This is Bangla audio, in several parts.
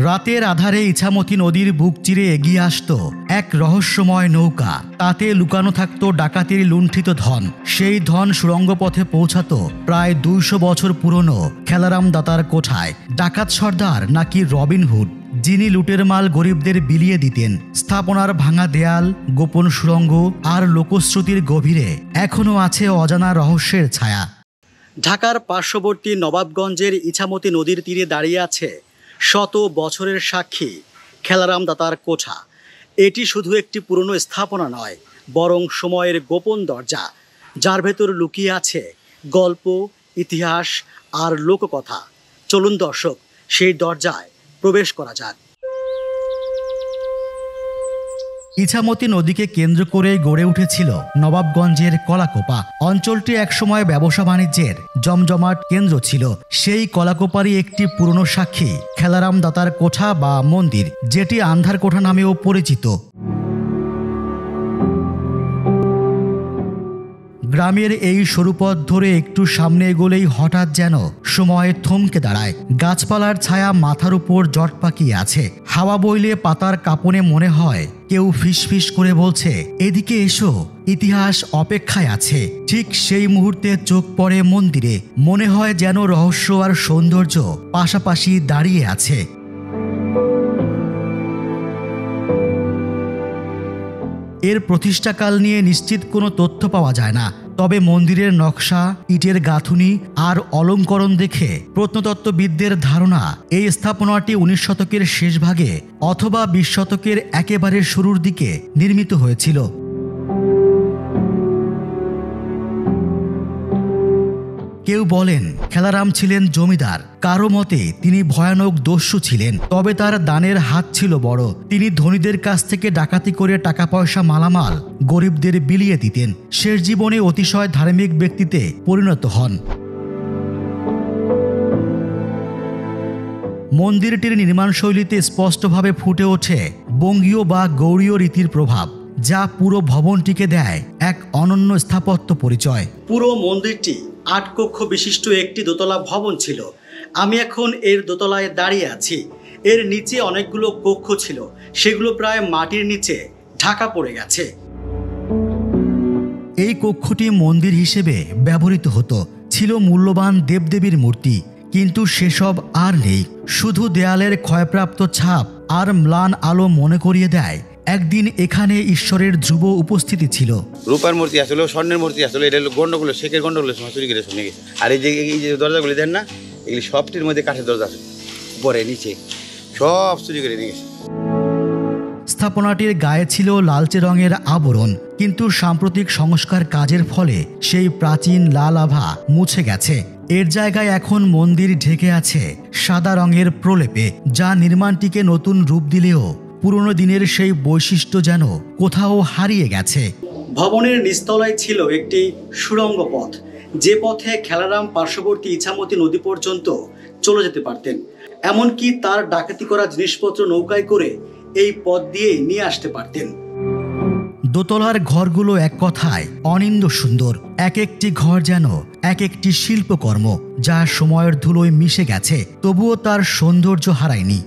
রাতের আধারে ইছামতি নদীর বুক চিরে এগিয়ে আসত এক রহস্যময় নৌকা। তাতে লুকানো থাকত ডাকাতির লুণ্ঠিত ধন। সেই ধন সুড়ঙ্গ পথে পৌঁছাত প্রায় 200 বছর পুরনো খেলারাম দাতার কোঠায়। ডাকাত সর্দার নাকি রবিনহুড, যিনি লুটের মাল গরিবদের বিলিয়ে দিতেন। স্থাপনার ভাঙা দেয়াল, গোপন সুড়ঙ্গ আর লোকশ্রুতির গভীরে এখনও আছে অজানা রহস্যের ছায়া। ঢাকার পার্শ্ববর্তী নবাবগঞ্জের ইছামতি নদীর তীরে দাঁড়িয়ে আছে শত বছরের সাক্ষী খেলারাম দাতার কোঠা। এটি শুধু একটি পুরনো স্থাপনা নয়, বরং সময়ের গোপন দরজা, যার ভেতর লুকিয়ে আছে গল্প, ইতিহাস আর লোককথা। চলুন দর্শক, সেই দরজায় প্রবেশ করা যাক। ইছামতি নদীকে কেন্দ্র করে গড়ে উঠেছিল নবাবগঞ্জের কলাকোপা। অঞ্চলটি একসময় ব্যবসা বাণিজ্যের জমজমাট কেন্দ্র ছিল। সেই কলাকোপারই একটি পুরনো সাক্ষী খেলারাম দাতার কোঠা বা মন্দির, যেটি আন্ধার কোঠা নামেও পরিচিত। গ্রামের এই সরু পথ ধরে একটু সামনে এগোলেই হঠাৎ যেন সময় থমকে দাঁড়ায়। গাছপালার ছায়া মাথার উপর জট পাকিয়ে আছে। হাওয়া বইলে পাতার কাঁপনে মনে হয় কেউ ফিসফিস করে বলছে, এদিকে এসো, ইতিহাস অপেক্ষায় আছে। ঠিক সেই মুহূর্তে চোখ পড়ে মন্দিরে। মনে হয় যেন রহস্য আর সৌন্দর্য পাশাপাশি দাঁড়িয়ে আছে। এর প্রতিষ্ঠাকাল নিয়ে নিশ্চিত কোনো তথ্য পাওয়া যায় না, তবে মন্দিরের নকশা, ইটের গাঁথুনি আর অলঙ্করণ দেখে প্রত্নতত্ত্ববিদদের ধারণা এই স্থাপনাটি 19 শতকের শেষ ভাগে অথবা 20 শতকের একেবারে শুরুর দিকে নির্মিত হয়েছিল। কেউ বলেন খেলারাম ছিলেন জমিদার, কারো মতে তিনি ভয়ানক দস্যু ছিলেন, তবে তার দানের হাত ছিল বড়। তিনি ধনীদের কাছ থেকে ডাকাতি করে টাকা পয়সা, মালামাল গরিবদের বিলিয়ে দিতেন। শেষ জীবনে অতিশয় ধার্মিক ব্যক্তিতে পরিণত হন। মন্দিরটির নির্মাণশৈলীতে স্পষ্টভাবে ফুটে ওঠে বঙ্গীয় বা গৌড়ীয় রীতির প্রভাব, যা পুরো ভবনটিকে দেয় এক অনন্য স্থাপত্য পরিচয়। পুরো মন্দিরটি 8 কক্ষ বিশিষ্ট একটি দোতলা ভবন ছিল। আমি এখন এর দোতলায় দাঁড়িয়ে আছি। এর নিচে অনেকগুলো কক্ষ ছিল, সেগুলো প্রায় মাটির নিচে ঢাকা পড়ে গেছে। এই কক্ষটি মন্দির হিসেবে ব্যবহৃত হতো। ছিল মূল্যবান দেবদেবীর মূর্তি, কিন্তু সেসব আর নেই। শুধু দেয়ালের ক্ষয়প্রাপ্ত ছাপ আর ম্লান আলো মনে করিয়ে দেয় একদিন এখানে ঈশ্বরের ধ্রুব উপস্থিতি ছিল। রূপার মূর্তি আসলে, স্বর্ণের মূর্তি আসলে, এটা হলো গন্ডগুলো, শেখের গন্ডগুলো চুরি করে শুনে গেছে। আর এই যে দরজাগুলি দেন না, এগুলি সবটির মধ্যে কাঠের দরজা আছে, উপরে নিচে সব চুরি করে নিয়ে গেছে। স্থাপনাটির গায়ে ছিল লালচে রঙের আবরণ, কিন্তু সাম্প্রতিক সংস্কার কাজের ফলে সেই প্রাচীন লাল আভা মুছে গেছে। এর জায়গায় এখন মন্দির ঢেকে আছে সাদা রঙের প্রলেপে, যা নির্মাণটিকে নতুন রূপ দিলেও পুরনো দিনের সেই বৈশিষ্ট্য যেন কোথাও হারিয়ে গেছে। ভবনের নিচতলায় ছিল একটি সুড়ঙ্গ পথ, যে পথে খেলারাম পার্শ্ববর্তী ইছামতি নদী পর্যন্ত চলে যেতে পারতেন। এমনকি তার ডাকাতি করা জিনিসপত্র নৌকায় করে এই পথ দিয়ে নিয়ে আসতে পারতেন। দোতলার ঘরগুলো এক কথায় অনিন্দ্য সুন্দর। এক একটি ঘর যেন এক একটি শিল্পকর্ম, যা সময়ের ধুলোয় মিশে গেছে, তবুও তার সৌন্দর্য হারায়নি।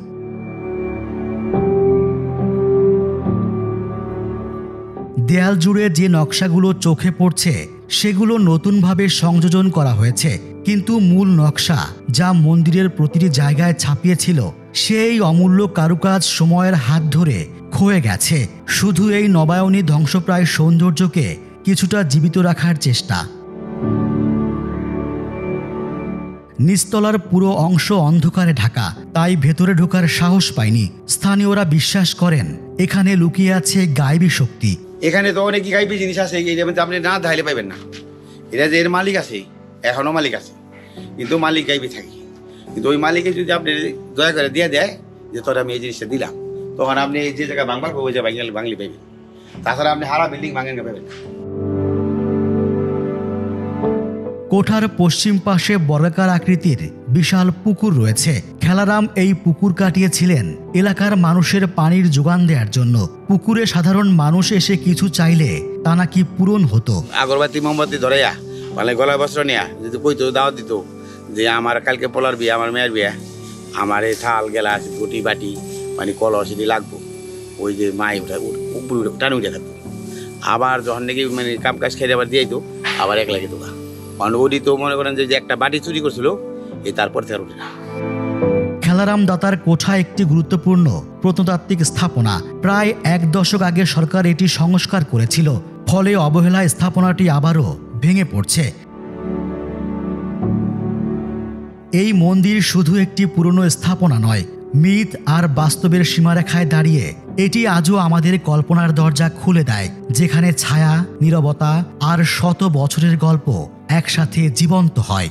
দেয়াল জুড়ে যে নকশাগুলো চোখে পড়ছে, সেগুলো নতুনভাবে সংযোজন করা হয়েছে, কিন্তু মূল নকশা যা মন্দিরের প্রতিটি জায়গায় ছাপিয়েছিল, সেই অমূল্য কারুকাজ সময়ের হাত ধরে ক্ষয়ে গেছে। শুধু এই নবায়নী ধ্বংসপ্রায় সৌন্দর্যকে কিছুটা জীবিত রাখার চেষ্টা। নিচতলার পুরো অংশ অন্ধকারে ঢাকা, তাই ভেতরে ঢোকার সাহস পায়নি। স্থানীয়রা বিশ্বাস করেন এখানে লুকিয়ে আছে গায়েবী শক্তি। এখানে তো অনেক গাইবী জিনিস আছে, আপনি না ধাইলে পাইবেন না। এটা যে এর মালিক আছে, এখনো মালিক আছে, কিন্তু মালিক গাইবী থাকে। কিন্তু ওই মালিকে যদি আপনি দয়া করে দিয়ে দেয় যে তোর আমি এই জিনিসটা দিলাম, তখন আপনি এই যে জায়গায় বাংলা ওই যে বাঙালি পাইবেন। তাছাড়া আপনি হারা বিল্ডিং ভাঙেন পাইবেন না। কোঠার পশ্চিম পাশে বর্গাকার আকৃতির বিশাল পুকুর রয়েছে। খেলারাম এই পুকুর কাটিয়েছিলেন এলাকার মানুষের পানির যোগান দেওয়ার জন্য। পুকুরে সাধারণ মানুষ এসে কিছু চাইলে তা নাকি পূরণ হতো। আগরবাতি মোমবাতি ধরাইয়া মানে গলায় বস্ত্র নেয়া যদি কইতো, দাওয়াত দিত যে আমার কালকে পোলার বিয়ে, আমার মেয়ের বিয়ে, আমার এই থাল গেলাস গুটি বাটি মানে কলস এটি লাগবো, ওই যে মাই উঠা টানে উঠে থাকতো। আবার যখন নাকি মানে কাম কাজ খেয়ে আবার দিয়ে দিত, আবার এক লাগে দোকা। কারণ ওটি তো মনে করেন যে একটা বাটি চুরি করছিল, এই তারপর থেকে আর ওঠে না। খেলারাম দাতার কোঠা একটি গুরুত্বপূর্ণ প্রত্নতাত্ত্বিক স্থাপনা। প্রায় 1 দশক আগে সরকার এটি সংস্কার করেছিল, ফলে অবহেলায় স্থাপনাটি আবারও ভেঙে পড়ছে। এই মন্দির শুধু একটি পুরনো স্থাপনা নয়, মিথ আর বাস্তবের সীমারেখায় দাঁড়িয়ে এটি আজও আমাদের কল্পনার দরজা খুলে দেয়, যেখানে ছায়া, নীরবতা আর শত বছরের গল্প একসাথে জীবন্ত হয়।